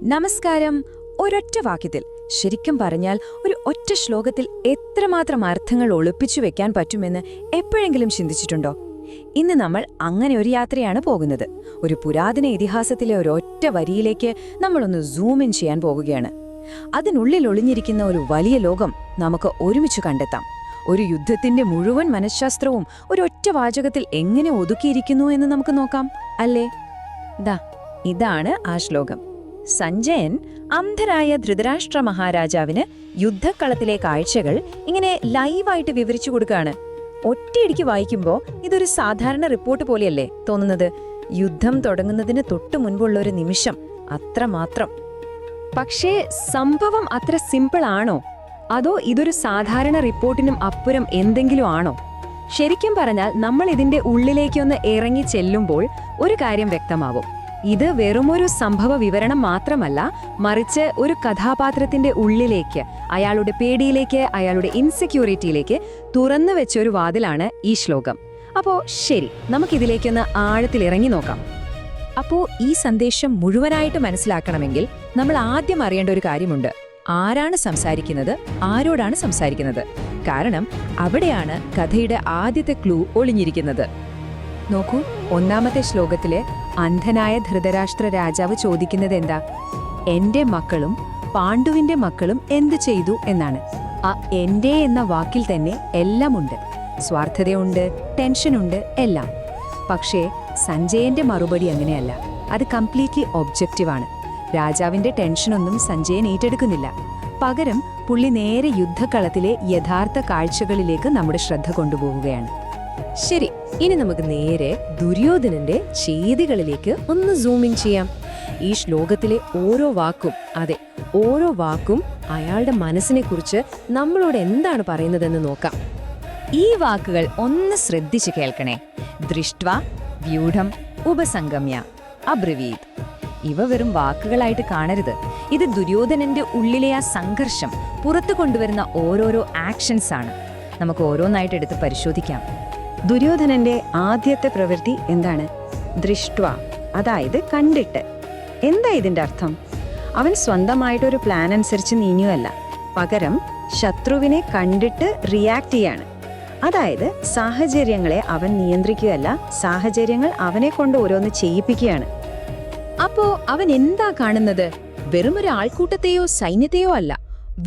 നമസ്കാരം. ഒരൊറ്റ വാക്യത്തിൽ, ശരിക്കും പറഞ്ഞാൽ ഒരു ഒറ്റ ശ്ലോകത്തിൽ എത്രമാത്രം അർത്ഥങ്ങൾ ഒളിപ്പിച്ചു വെക്കാൻ പറ്റുമെന്ന് എപ്പോഴെങ്കിലും ചിന്തിച്ചിട്ടുണ്ടോ? ഇന്ന് നമ്മൾ അങ്ങനെ ഒരു യാത്രയാണ് പോകുന്നത്. ഒരു പുരാതന ഇതിഹാസത്തിലെ ഒരൊറ്റ വരിയിലേക്ക് നമ്മളൊന്ന് സൂം ഇൻ ചെയ്യാൻ പോകുകയാണ്. അതിനുള്ളിൽ ഒളിഞ്ഞിരിക്കുന്ന ഒരു വലിയ ലോകം നമുക്ക് ഒരുമിച്ച് കണ്ടെത്താം. ഒരു യുദ്ധത്തിന്റെ മുഴുവൻ മനഃശാസ്ത്രവും ഒരൊറ്റ വാചകത്തിൽ എങ്ങനെ ഒതുക്കിയിരിക്കുന്നു എന്ന് നമുക്ക് നോക്കാം, അല്ലേ? ഇതാണ് ആ ശ്ലോകം. സഞ്ജയൻ അന്ധരായ ധൃതരാഷ്ട്ര മഹാരാജാവിന് യുദ്ധക്കളത്തിലെ കാഴ്ചകൾ ഇങ്ങനെ ലൈവായിട്ട് വിവരിച്ചു കൊടുക്കുകയാണ്. ഒറ്റയടിക്ക് വായിക്കുമ്പോൾ ഇതൊരു സാധാരണ റിപ്പോർട്ട് പോലെയല്ലേ തോന്നുന്നത്? യുദ്ധം തുടങ്ങുന്നതിന് തൊട്ടു മുൻപുള്ള ഒരു നിമിഷം, അത്രമാത്രം. പക്ഷേ സംഭവം അത്ര സിമ്പിൾ ആണോ? അതോ ഇതൊരു സാധാരണ റിപ്പോർട്ടിനും അപ്പുറം എന്തെങ്കിലും ആണോ? ശരിക്കും പറഞ്ഞാൽ നമ്മൾ ഇതിന്റെ ഉള്ളിലേക്കൊന്ന് ഇറങ്ങി ചെല്ലുമ്പോൾ ഒരു കാര്യം വ്യക്തമാവും. ഇത് വെറുമൊരു സംഭവ വിവരണം മാത്രമല്ല, മറിച്ച് ഒരു കഥാപാത്രത്തിന്റെ ഉള്ളിലേക്ക്, അയാളുടെ പേടിയിലേക്ക്, അയാളുടെ ഇൻസെക്യൂരിറ്റിയിലേക്ക് തുറന്നു വെച്ചൊരു വാതിലാണ് ഈ ശ്ലോകം. അപ്പോ ശരി, നമുക്കിതിലേക്കൊന്ന് ആഴത്തിൽ ഇറങ്ങി നോക്കാം. അപ്പോ ഈ സന്ദേശം മുഴുവനായിട്ട് മനസ്സിലാക്കണമെങ്കിൽ നമ്മൾ ആദ്യം അറിയേണ്ട ഒരു കാര്യമുണ്ട്. ആരാണ് സംസാരിക്കുന്നത്, ആരോടാണ് സംസാരിക്കുന്നത്? കാരണം അവിടെയാണ് കഥയുടെ ആദ്യത്തെ ക്ലൂ ഒളിഞ്ഞിരിക്കുന്നത്. നോക്കൂ, ഒന്നാമത്തെ ശ്ലോകത്തിലെ അന്ധനായ ധൃതരാഷ്ട്ര രാജാവ് ചോദിക്കുന്നത് എന്താ? എന്റെ മക്കളും പാണ്ഡുവിന്റെ മക്കളും എന്തു ചെയ്തു എന്നാണ്. ആ എന്റെ എന്ന വാക്കിൽ തന്നെ എല്ലാമുണ്ട്. സ്വാർത്ഥതയുണ്ട്, ടെൻഷനുണ്ട്, എല്ലാം. പക്ഷേ സഞ്ജയന്റെ മറുപടി അങ്ങനെയല്ല. അത് കംപ്ലീറ്റ്ലി ഒബ്ജക്റ്റീവാണ്. രാജാവിന്റെ ടെൻഷനൊന്നും സഞ്ജയൻ ഏറ്റെടുക്കുന്നില്ല. പകരം പുള്ളി നേരെ യുദ്ധക്കളത്തിലെ യഥാർത്ഥ കാഴ്ചകളിലേക്ക് നമ്മുടെ ശ്രദ്ധ കൊണ്ടുപോവുകയാണ്. ശരി, ഇനി നമുക്ക് നേരെ ദുര്യോധനന്റെ ചെയ്തികളിലേക്ക് ഒന്ന് സൂമിങ് ചെയ്യാം. ഈ ശ്ലോകത്തിലെ ഓരോ വാക്കും, അതെ, ഓരോ വാക്കും അയാളുടെ മനസ്സിനെക്കുറിച്ച് നമ്മളോട് എന്താണ് പറയുന്നതെന്ന് നോക്കാം. ഈ വാക്കുകൾ ഒന്ന് ശ്രദ്ധിച്ചു കേൾക്കണേ. ദൃഷ്ട്വാ, വ്യൂഢം, ഉപസംഗമ്യ, അബ്രവീത്. ഇവ വെറും വാക്കുകളായിട്ട് കാണരുത്. ഇത് ദുര്യോധനന്റെ ഉള്ളിലെ ആ സംഘർഷം പുറത്തു കൊണ്ടുവരുന്ന ഓരോരോ ആക്ഷൻസ് ആണ്. നമുക്ക് ഓരോന്നായിട്ട് എടുത്ത് പരിശോധിക്കാം. ദുര്യോധനന്റെ ആദ്യത്തെ പ്രവൃത്തി എന്താണ്? ദൃഷ്ട്വ, അതായത് കണ്ടിട്ട്. എന്താ ഇതിന്റെ അർത്ഥം? അവൻ സ്വന്തമായിട്ടൊരു പ്ലാൻ അനുസരിച്ച് നീങ്ങുകയല്ല, പകരം ശത്രുവിനെ കണ്ടിട്ട് റിയാക്ട് ചെയ്യാണ്. അതായത് സാഹചര്യങ്ങളെ അവൻ നിയന്ത്രിക്കുകയല്ല, സാഹചര്യങ്ങൾ അവനെ കൊണ്ട് ഓരോന്ന് ചെയ്യിപ്പിക്കുകയാണ്. അപ്പോ അവൻ എന്താ കാണുന്നത്? വെറുമൊരു ആൾക്കൂട്ടത്തെയോ സൈന്യത്തെയോ അല്ല,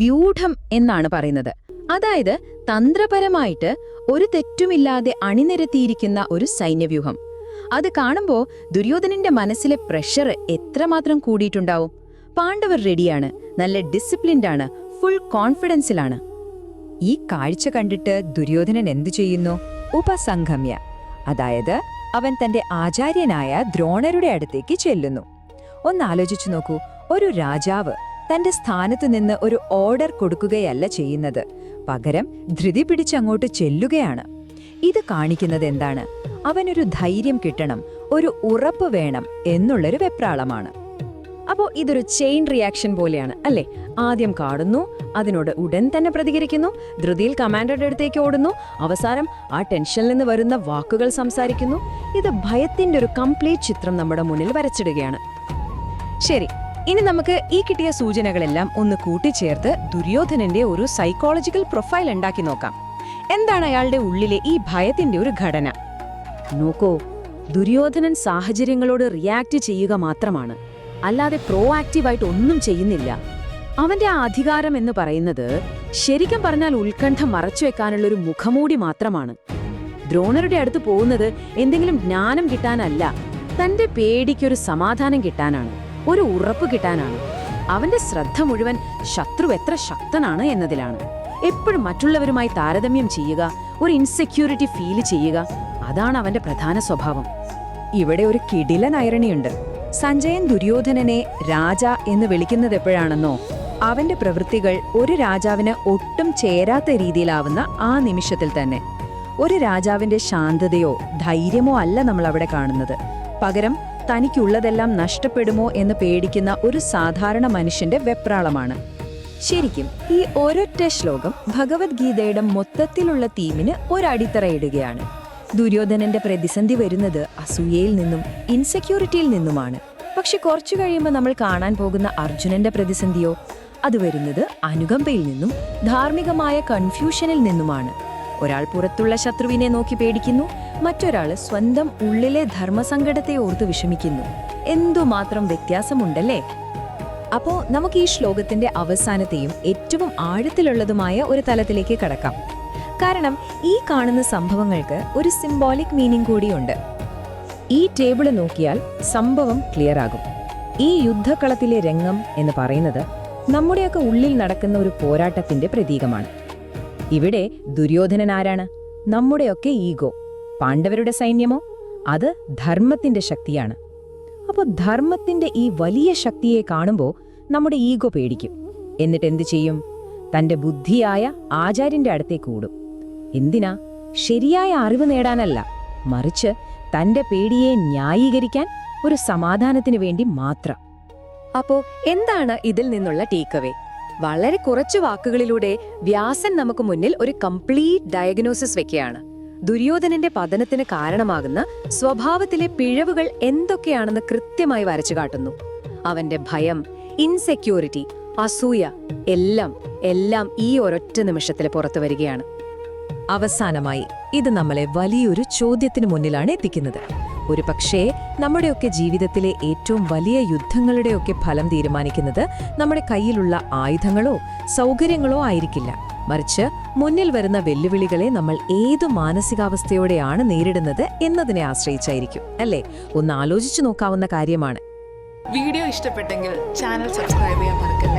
വ്യൂഢം എന്നാണ് പറയുന്നത്. അതായത് തന്ത്രപരമായിട്ട് ഒരു തെറ്റുമില്ലാതെ അണിനിരത്തിയിരിക്കുന്ന ഒരു സൈന്യവ്യൂഹം. അത് കാണുമ്പോൾ ദുര്യോധനന്റെ മനസ്സിലെ പ്രഷർ എത്രമാത്രം കൂടിയിട്ടുണ്ടാവും. പാണ്ഡവർ റെഡിയാണ്, നല്ല ഡിസിപ്ലിൻഡ് ആണ്, ഫുൾ കോൺഫിഡൻസിലാണ്. ഈ കാഴ്ച കണ്ടിട്ട് ദുര്യോധനൻ എന്തു ചെയ്യുന്നു? ഉപസംഗമ്യ, അതായത് അവൻ തന്റെ ആചാര്യനായ ദ്രോണരുടെ അടുത്തേക്ക് ചെല്ലുന്നു. ഒന്നാലോചിച്ചു നോക്കൂ, ഒരു രാജാവ് തന്റെ സ്ഥാനത്തു നിന്ന് ഒരു ഓർഡർ കൊടുക്കുകയല്ല ചെയ്യുന്നത്, പകരം ധൃതി പിടിച്ചങ്ങോട്ട് ചെല്ലുകയാണ്. ഇത് കാണിക്കുന്നത് എന്താണ്? അവനൊരു ധൈര്യം കിട്ടണം, ഒരു ഉറപ്പ് വേണം എന്നുള്ളൊരു വെപ്രാളമാണ്. അപ്പോൾ ഇതൊരു ചെയിൻ റിയാക്ഷൻ പോലെയാണ്, അല്ലേ? ആദ്യം കാണുന്നു, അതിനോട് ഉടൻ തന്നെ പ്രതികരിക്കുന്നു, ധൃതിയിൽ കമാൻഡറുടെ അടുത്തേക്ക് ഓടുന്നു, അവസാനം ആ ടെൻഷനിൽ നിന്ന് വരുന്ന വാക്കുകൾ സംസാരിക്കുന്നു. ഇത് ഭയത്തിന്റെ ഒരു കംപ്ലീറ്റ് ചിത്രം നമ്മുടെ മുന്നിൽ വരച്ചിടുകയാണ്. ശരി, ഇനി നമുക്ക് ഈ കിട്ടിയ സൂചനകളെല്ലാം ഒന്ന് കൂട്ടിച്ചേർത്ത് ദുര്യോധനന്റെ ഒരു സൈക്കോളജിക്കൽ പ്രൊഫൈൽ ഉണ്ടാക്കി നോക്കാം. എന്താണ് അയാളുടെ ഉള്ളിലെ ഈ ഭയത്തിന്റെ ഒരു ഘടന? നോക്കൂ, ദുര്യോധനൻ സാഹചര്യങ്ങളോട് റിയാക്ട് ചെയ്യുക മാത്രമാണ്, അല്ലാതെ പ്രോആക്റ്റീവായിട്ട് ഒന്നും ചെയ്യുന്നില്ല. അവന്റെ ആ അധികാരം എന്ന് പറയുന്നത് ശരിക്കും പറഞ്ഞാൽ ഉത്കണ്ഠ മറച്ചുവെക്കാനുള്ള ഒരു മുഖമൂടി മാത്രമാണ്. ദ്രോണരുടെ അടുത്ത് പോകുന്നത് എന്തെങ്കിലും ജ്ഞാനം കിട്ടാനല്ല, തന്റെ പേടിക്കൊരു സമാധാനം കിട്ടാനാണ്, ഒരു ഉറപ്പ് കിട്ടാനാണ്. അവന്റെ ശ്രദ്ധ മുഴുവൻ ശത്രു എത്ര ശക്തനാണ് എന്നതിലാണ്. എപ്പോഴും മറ്റുള്ളവരുമായി താരതമ്യം ചെയ്യുക, ഒരു ഇൻസെക്യൂരിറ്റി ഫീൽ ചെയ്യുക, അതാണ് അവന്റെ പ്രധാന സ്വഭാവം. ഇവിടെ ഒരു കിടിലൻ ഐറണിയുണ്ട്. സഞ്ജയൻ ദുര്യോധനനെ രാജ എന്ന് വിളിക്കുന്നത് എപ്പോഴാണെന്നോ? അവന്റെ പ്രവൃത്തികൾ ഒരു രാജാവിന് ഒട്ടും ചേരാത്ത രീതിയിലാവുന്ന ആ നിമിഷത്തിൽ തന്നെ. ഒരു രാജാവിന്റെ ശാന്തതയോ ധൈര്യമോ അല്ല നമ്മൾ അവിടെ കാണുന്നത്, പകരം തനിക്കുള്ളതെല്ലാം നഷ്ടപ്പെടുമോ എന്ന് പേടിക്കുന്ന ഒരു സാധാരണ മനുഷ്യന്റെ വെപ്രാളമാണ്. ശരിക്കും ഈ ഒരൊറ്റ ശ്ലോകം ഭഗവത്ഗീതയുടെ മൊത്തത്തിലുള്ള തീമിന് ഒരടിത്തറയിടുകയാണ്. ദുര്യോധനന്റെ പ്രതിസന്ധി വരുന്നത് അസൂയയിൽ നിന്നും ഇൻസെക്യൂരിറ്റിയിൽ നിന്നുമാണ്. പക്ഷെ കുറച്ചു കഴിയുമ്പോൾ നമ്മൾ കാണാൻ പോകുന്ന അർജുനന്റെ പ്രതിസന്ധിയോ അത് വരുന്നത് അനുകമ്പയിൽ നിന്നും ധാർമ്മികമായ കൺഫ്യൂഷനിൽ നിന്നുമാണ്. ഒരാൾ പുറത്തുള്ള ശത്രുവിനെ നോക്കി പേടിക്കുന്നു, മറ്റൊരാള് സ്വന്തം ഉള്ളിലെ ധർമ്മസങ്കടത്തെ ഓർത്ത് വിഷമിക്കുന്നു. എന്തുമാത്രം വ്യത്യാസമുണ്ടല്ലേ? അപ്പോ നമുക്ക് ഈ ശ്ലോകത്തിന്റെ അവസാനത്തെയും ഏറ്റവും ആഴത്തിലുള്ളതുമായ ഒരു തലത്തിലേക്ക് കടക്കാം. കാരണം ഈ കാണുന്ന സംഭവങ്ങൾക്ക് ഒരു സിംബോളിക് മീനിങ് കൂടിയുണ്ട്. ഈ ടേബിള് നോക്കിയാൽ സംഭവം ക്ലിയർ ആകും. ഈ യുദ്ധക്കളത്തിലെ രംഗം എന്ന് പറയുന്നത് നമ്മുടെയൊക്കെ ഉള്ളിൽ നടക്കുന്ന ഒരു പോരാട്ടത്തിന്റെ പ്രതീകമാണ്. ഇവിടെ ദുര്യോധനൻ ആരാണ്? നമ്മുടെയൊക്കെ ഈഗോ. പാണ്ഡവരുടെ സൈന്യമോ? അത് ധർമ്മത്തിന്റെ ശക്തിയാണ്. അപ്പോൾ ധർമ്മത്തിന്റെ ഈ വലിയ ശക്തിയെ കാണുമ്പോൾ നമ്മുടെ ഈഗോ പേടിക്കും. എന്നിട്ട് എന്തു ചെയ്യും? തന്റെ ബുദ്ധിയായ ആചാര്യന്റെ അടുത്തേക്ക് ഓടും. എന്തിനാ? ശരിയായ അറിവ് നേടാനല്ല, മറിച്ച് തന്റെ പേടിയെ ന്യായീകരിക്കാൻ, ഒരു സമാധാനത്തിനു വേണ്ടി മാത്രം. അപ്പോ എന്താണ് ഇതിൽ നിന്നുള്ള ടേക്കവേ? വളരെ കുറച്ചു വാക്കുകളിലൂടെ വ്യാസൻ നമുക്ക് മുന്നിൽ ഒരു കംപ്ലീറ്റ് ഡയഗ്നോസിസ് വെക്കുകയാണ്. ദുര്യോധനന്റെ പതനത്തിന് കാരണമാകുന്ന സ്വഭാവത്തിലെ പിഴവുകൾ എന്തൊക്കെയാണെന്ന് കൃത്യമായി വരച്ചു കാട്ടുന്നു. അവന്റെ ഭയം, ഇൻസെക്യൂരിറ്റി, അസൂയ എല്ലാം ഈ ഒരൊറ്റ നിമിഷത്തിൽ പുറത്തു വരികയാണ്. അവസാനമായി ഇത് നമ്മളെ വലിയൊരു ചോദ്യത്തിനു മുന്നിലാണ് എത്തിക്കുന്നത്. ഒരു പക്ഷേ നമ്മുടെയൊക്കെ ജീവിതത്തിലെ ഏറ്റവും വലിയ യുദ്ധങ്ങളുടെയൊക്കെ ഫലം തീരുമാനിക്കുന്നത് നമ്മുടെ കയ്യിലുള്ള ആയുധങ്ങളോ സൗകര്യങ്ങളോ ആയിരിക്കില്ല, മറിച്ച് മുന്നിൽ വരുന്ന വെല്ലുവിളികളെ നമ്മൾ ഏതു മാനസികാവസ്ഥയോടെയാണ് നേരിടുന്നത് എന്നതിനെ ആശ്രയിച്ചായിരിക്കും, അല്ലേ? ഒന്ന് ആലോചിച്ചു നോക്കാവുന്ന കാര്യമാണ്. വീഡിയോ ഇഷ്ടപ്പെട്ടെങ്കിൽ ചാനൽ സബ്സ്ക്രൈബ് ചെയ്യാൻ മറക്കരുത്.